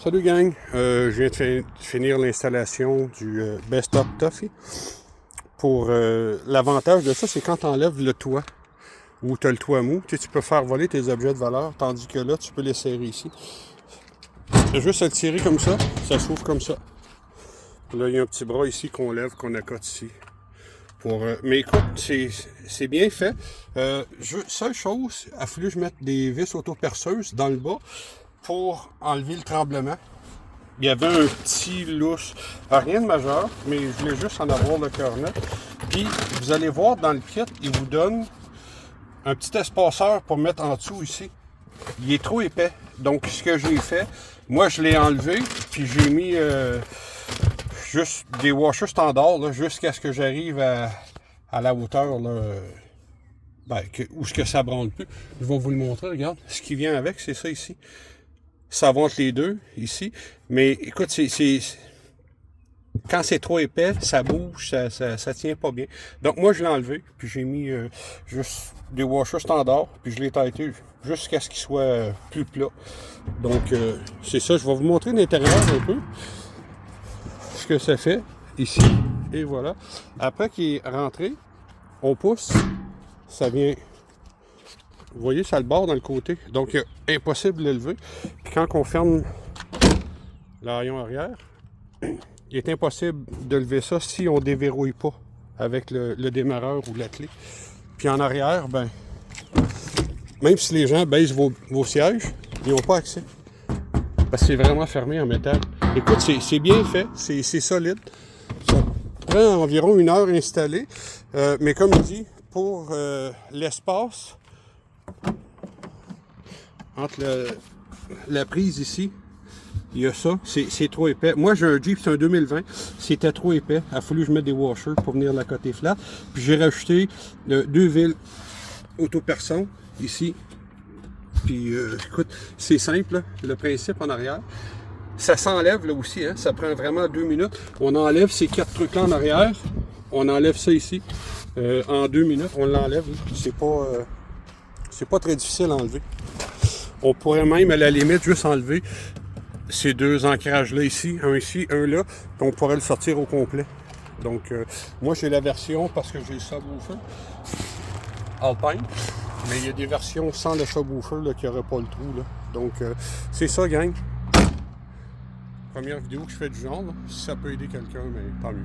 Salut gang, je viens de finir l'installation du Best-Stop Toffee. Pour l'avantage de ça, c'est quand tu enlèves le toit ou tu as le toit mou, tu peux faire voler tes objets de valeur, tandis que là, tu peux les serrer ici. C'est juste à le tirer comme ça s'ouvre comme ça. Là, il y a un petit bras ici qu'on lève, qu'on accote ici. Mais écoute, c'est bien fait. Seule chose, il a fallu que je mette des vis auto-perceuses dans le bas pour enlever le tremblement. Il y avait un petit lousse, rien de majeur, mais je voulais juste en avoir le cœur net. Puis, vous allez voir dans le kit, il vous donne un petit espaceur pour mettre en dessous ici. Il est trop épais. Donc, ce que j'ai fait, moi, je l'ai enlevé, puis j'ai mis juste des washers standards, jusqu'à ce que j'arrive à la hauteur, là, où ce que ça branle plus. Je vais vous le montrer, regarde. Ce qui vient avec, c'est ça ici. Ça va entre les deux, ici. Mais écoute, quand c'est trop épais, ça bouge, ça tient pas bien. Donc moi, je l'ai enlevé, puis j'ai mis juste des washers standards, puis je l'ai taillé jusqu'à ce qu'il soit plus plat. Donc, c'est ça. Je vais vous montrer l'intérieur un peu. Ce que ça fait, ici. Et voilà. Après qu'il est rentré, on pousse. Ça vient... Vous voyez, ça le barre dans le côté. Donc, impossible de le lever. Puis quand on ferme l'haillon arrière, il est impossible de lever ça si on ne déverrouille pas avec le démarreur ou la clé. Puis en arrière, ben, même si les gens baissent vos sièges, ils n'ont pas accès. Parce que c'est vraiment fermé en métal. Écoute, c'est bien fait, c'est solide. Ça prend environ 1 heure installé. Mais comme je dis, pour l'espace entre la prise ici, il y a ça, c'est trop épais. Moi, j'ai un Jeep, c'est un 2020, c'était trop épais. Il a fallu que je mette des washers pour venir la côté flat. Puis j'ai rajouté 2 villes auto-person ici. Puis écoute, c'est simple, là, le principe en arrière. Ça s'enlève là aussi, hein, ça prend vraiment 2 minutes. On enlève ces 4 trucs-là en arrière. On enlève ça ici. En 2 minutes, on l'enlève. C'est pas très difficile à enlever. On pourrait même, à la limite, juste enlever ces 2 ancrages-là ici, un là, puis on pourrait le sortir au complet. Donc, moi, j'ai la version, parce que j'ai le subwoofer Alpine, mais il y a des versions sans le subwoofer là, qui n'auraient pas le trou. Là. Donc, c'est ça, gang. Première vidéo que je fais du genre. Là. Si ça peut aider quelqu'un, mais tant mieux.